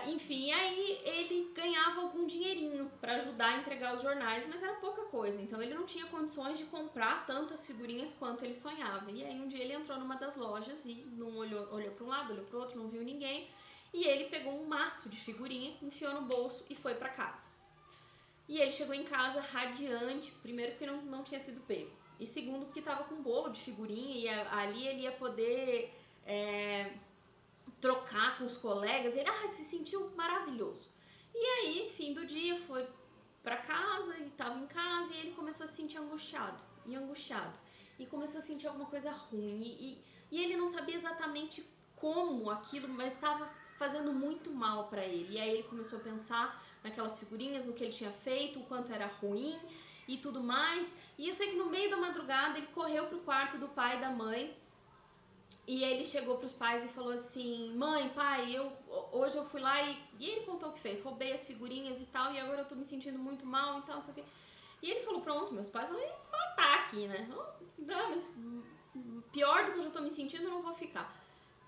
Enfim, aí ele ganhava algum dinheirinho para ajudar a entregar os jornais, mas era pouca coisa, então ele não tinha condições de comprar tantas figurinhas quanto ele sonhava. E aí um dia ele entrou numa das lojas e não olhou para um lado, olhou para o outro, não viu ninguém, e ele pegou um maço de figurinha, enfiou no bolso e foi para casa. E ele chegou em casa radiante, primeiro porque não tinha sido pego, e segundo porque estava com um bolo de figurinha e ali ele ia poder trocar com os colegas. Ele se sentiu maravilhoso. E aí, fim do dia, foi pra casa, ele tava em casa e ele começou a se sentir angustiado. E começou a sentir alguma coisa ruim. E ele não sabia exatamente como aquilo, mas estava fazendo muito mal pra ele. E aí ele começou a pensar naquelas figurinhas, no que ele tinha feito, o quanto era ruim e tudo mais. E eu sei que no meio da madrugada ele correu pro quarto do pai e da mãe. E ele chegou pros pais e falou assim: mãe, pai, hoje eu fui lá e ele contou o que fez, roubei as figurinhas e tal, e agora eu tô me sentindo muito mal e tal, não sei o quê. E ele falou: pronto, meus pais vão me matar aqui, né? Não, mas pior do que eu já tô me sentindo, eu não vou ficar.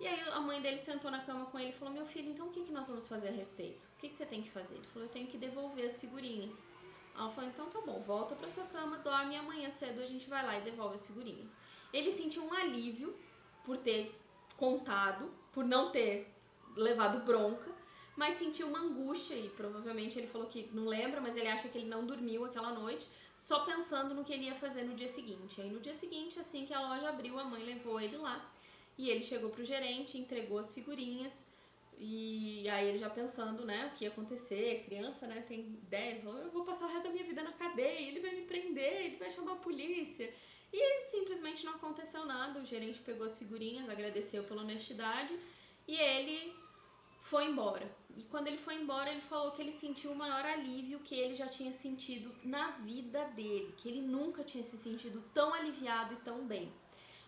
E aí a mãe dele sentou na cama com ele e falou: meu filho, então o que nós vamos fazer a respeito? O que você tem que fazer? Ele falou: eu tenho que devolver as figurinhas. Ela falou: então tá bom, volta pra sua cama, dorme e amanhã cedo a gente vai lá e devolve as figurinhas. Ele sentiu um alívio por ter contado, por não ter levado bronca, mas sentiu uma angústia e provavelmente ele falou que não lembra, mas ele acha que ele não dormiu aquela noite, só pensando no que ele ia fazer no dia seguinte. Aí no dia seguinte, assim que a loja abriu, a mãe levou ele lá e ele chegou pro gerente, entregou as figurinhas e aí ele já pensando, né, o que ia acontecer, criança, né, tem ideia, eu vou passar o resto da minha vida na cadeia, ele vai me prender, ele vai chamar a polícia. E simplesmente não aconteceu nada, o gerente pegou as figurinhas, agradeceu pela honestidade e ele foi embora. E quando ele foi embora, ele falou que ele sentiu o maior alívio que ele já tinha sentido na vida dele, que ele nunca tinha se sentido tão aliviado e tão bem.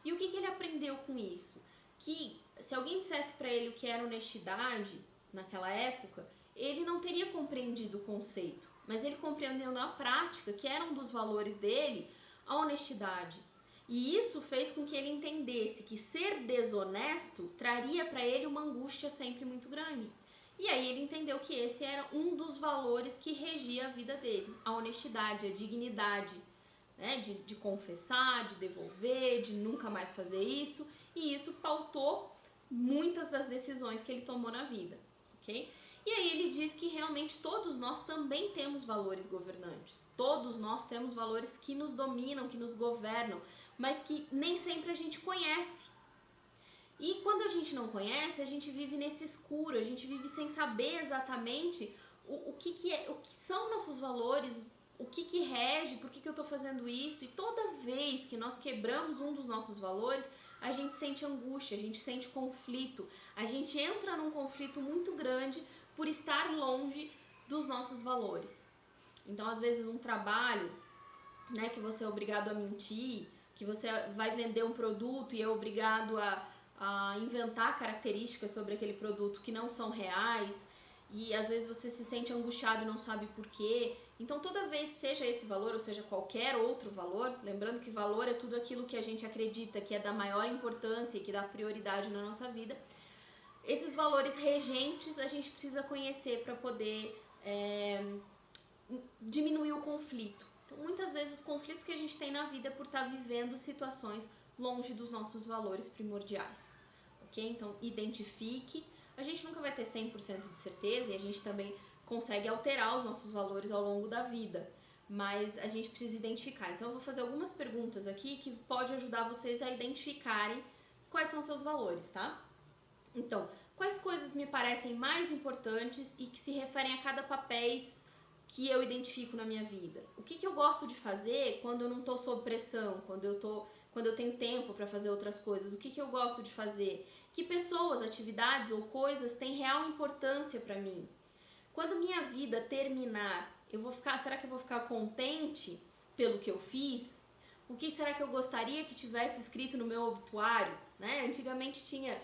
E o que ele aprendeu com isso? Que se alguém dissesse para ele o que era honestidade naquela época, ele não teria compreendido o conceito, mas ele compreendeu na prática que era um dos valores dele, a honestidade. E isso fez com que ele entendesse que ser desonesto traria para ele uma angústia sempre muito grande. E aí ele entendeu que esse era um dos valores que regia a vida dele, a honestidade, a dignidade, né? De confessar, de devolver, de nunca mais fazer isso. E isso pautou muitas das decisões que ele tomou na vida, ok? E aí ele diz que realmente todos nós também temos valores governantes. Todos nós temos valores que nos dominam, que nos governam, mas que nem sempre a gente conhece. E quando a gente não conhece, a gente vive nesse escuro, a gente vive sem saber exatamente o que são nossos valores, o que rege, por que eu estou fazendo isso. E toda vez que nós quebramos um dos nossos valores, a gente sente angústia, a gente sente conflito, a gente entra num conflito muito grande por estar longe dos nossos valores. Então, às vezes, um trabalho, né, que você é obrigado a mentir, que você vai vender um produto e é obrigado a inventar características sobre aquele produto que não são reais, e às vezes você se sente angustiado e não sabe por quê. Então, toda vez, seja esse valor ou seja qualquer outro valor, lembrando que valor é tudo aquilo que a gente acredita que é da maior importância e que dá prioridade na nossa vida, esses valores regentes a gente precisa conhecer para poder diminuir o conflito. Então, muitas vezes os conflitos que a gente tem na vida é por estar vivendo situações longe dos nossos valores primordiais, ok? Então, identifique. A gente nunca vai ter 100% de certeza e a gente também consegue alterar os nossos valores ao longo da vida, mas a gente precisa identificar. Então, eu vou fazer algumas perguntas aqui que pode ajudar vocês a identificarem quais são os seus valores, tá? Então, quais coisas me parecem mais importantes e que se referem a cada papéis que eu identifico na minha vida? O que eu gosto de fazer quando eu não estou sob pressão, quando eu tenho tempo para fazer outras coisas? O que eu gosto de fazer? Que pessoas, atividades ou coisas têm real importância para mim? Quando minha vida terminar, será que eu vou ficar contente pelo que eu fiz? O que será que eu gostaria que tivesse escrito no meu obituário? Né? Antigamente tinha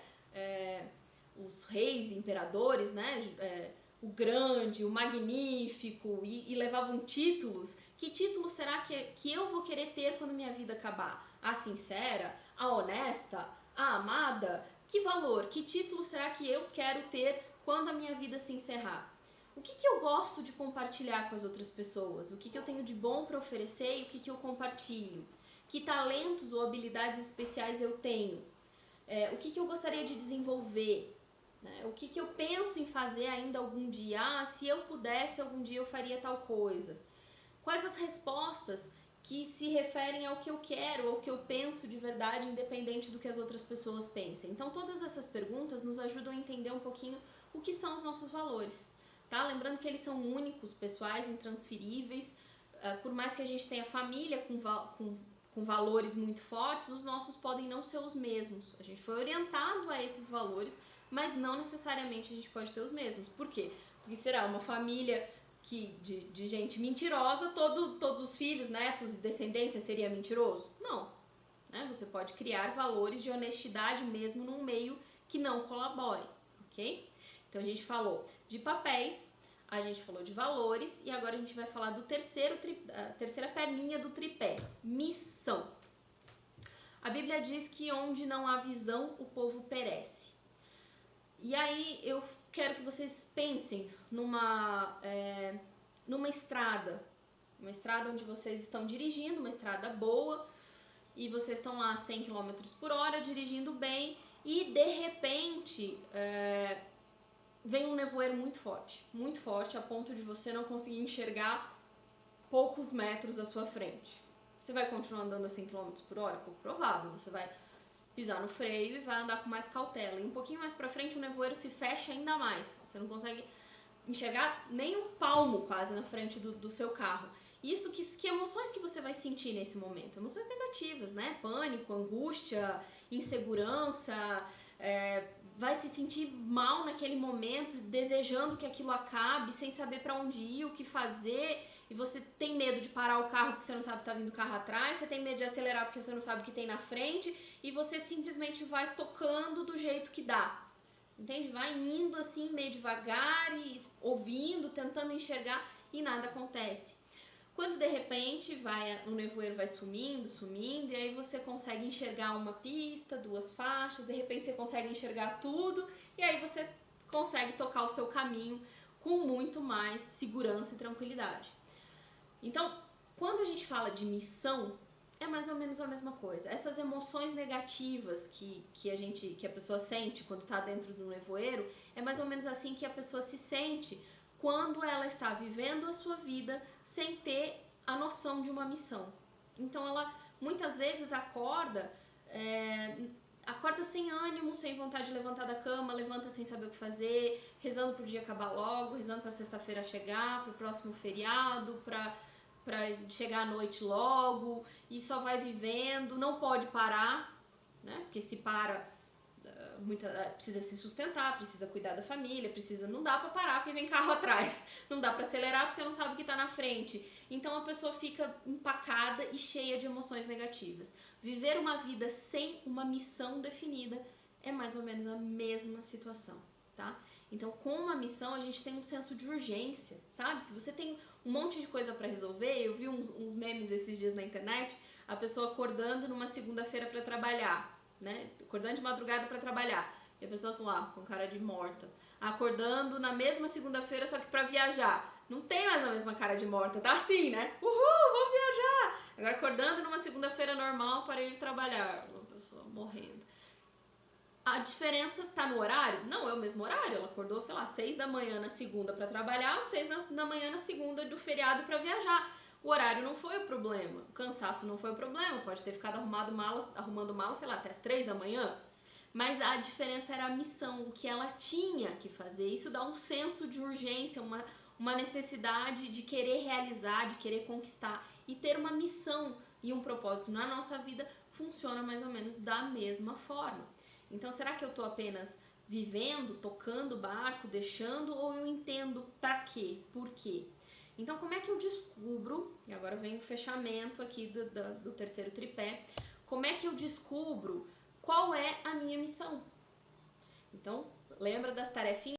os reis, imperadores, né? O grande, o magnífico, e levavam títulos. Que título será que eu vou querer ter quando minha vida acabar? A sincera? A honesta? A amada? Que valor? Que título será que eu quero ter quando a minha vida se encerrar? O que eu gosto de compartilhar com as outras pessoas? O que eu tenho de bom para oferecer e o que eu compartilho? Que talentos ou habilidades especiais eu tenho? O que eu gostaria de desenvolver? Né? O que eu penso em fazer ainda algum dia? Ah, se eu pudesse, algum dia eu faria tal coisa. Quais as respostas que se referem ao que eu quero, ao que eu penso de verdade, independente do que as outras pessoas pensem? Então, todas essas perguntas nos ajudam a entender um pouquinho o que são os nossos valores. Tá? Lembrando que eles são únicos, pessoais, intransferíveis. Por mais que a gente tenha família com valores muito fortes, os nossos podem não ser os mesmos. A gente foi orientado a esses valores, mas não necessariamente a gente pode ter os mesmos. Por quê? Porque será uma família de gente mentirosa, todos os filhos, netos, descendência seria mentiroso? Não. Né? Você pode criar valores de honestidade mesmo num meio que não colabore, ok? Então a gente falou de papéis, a gente falou de valores e agora a gente vai falar do terceira perninha do tripé, missão. A Bíblia diz que onde não há visão, o povo perece. E aí eu quero que vocês pensem numa estrada, uma estrada onde vocês estão dirigindo, uma estrada boa, e vocês estão lá a 100 km por hora, dirigindo bem, e de repente vem um nevoeiro muito forte, a ponto de você não conseguir enxergar poucos metros à sua frente. Você vai continuar andando a 100 km por hora? Pouco provável, você vai pisar no freio e vai andar com mais cautela. E um pouquinho mais pra frente o nevoeiro se fecha ainda mais. Você não consegue enxergar nem um palmo quase na frente do seu carro. Isso, que emoções que você vai sentir nesse momento? Emoções negativas, né? Pânico, angústia, insegurança, vai se sentir mal naquele momento, desejando que aquilo acabe, sem saber pra onde ir, o que fazer. E você tem medo de parar o carro porque você não sabe se está vindo o carro atrás, você tem medo de acelerar porque você não sabe o que tem na frente, e você simplesmente vai tocando do jeito que dá, entende? Vai indo assim meio devagar e ouvindo, tentando enxergar e nada acontece. Quando de repente o nevoeiro vai sumindo, e aí você consegue enxergar uma pista, 2 faixas, de repente você consegue enxergar tudo, e aí você consegue tocar o seu caminho com muito mais segurança e tranquilidade. Então, quando a gente fala de missão, é mais ou menos a mesma coisa. Essas emoções negativas que a pessoa sente quando está dentro do nevoeiro, é mais ou menos assim que a pessoa se sente quando ela está vivendo a sua vida sem ter a noção de uma missão. Então, ela muitas vezes acorda sem ânimo, sem vontade de levantar da cama, levanta sem saber o que fazer, rezando pro dia acabar logo, rezando pra sexta-feira chegar, pro próximo feriado, pra chegar à noite logo, e só vai vivendo, não pode parar, né? Porque se para, precisa se sustentar, precisa cuidar da família, não dá pra parar porque vem carro atrás, não dá pra acelerar porque você não sabe o que tá na frente. Então a pessoa fica empacada e cheia de emoções negativas. Viver uma vida sem uma missão definida é mais ou menos a mesma situação, tá? Então, com uma missão, a gente tem um senso de urgência, sabe? Se você tem um monte de coisa pra resolver, eu vi uns memes esses dias na internet, a pessoa acordando numa segunda-feira pra trabalhar, né? Acordando de madrugada pra trabalhar. E a pessoa lá, com cara de morta. Acordando na mesma segunda-feira, só que pra viajar. Não tem mais a mesma cara de morta, tá assim, né? Uhul, vou viajar! Agora acordando numa segunda-feira normal para ir trabalhar. Uma pessoa morrendo. A diferença tá no horário? Não, é o mesmo horário. Ela acordou, sei lá, 6 da manhã na segunda pra trabalhar, 6 da manhã na segunda do feriado pra viajar. O horário não foi o problema, o cansaço não foi o problema. Pode ter ficado arrumando mala, sei lá, até as 3 da manhã. Mas a diferença era a missão, o que ela tinha que fazer. Isso dá um senso de urgência, uma necessidade de querer realizar, de querer conquistar. E ter uma missão e um propósito na nossa vida funciona mais ou menos da mesma forma. Então, será que eu tô apenas vivendo, tocando o barco, deixando, ou eu entendo pra quê? Por quê? Então, como é que eu descubro, e agora vem o fechamento aqui do terceiro tripé, como é que eu descubro qual é a minha missão? Então, lembra das tarefinhas?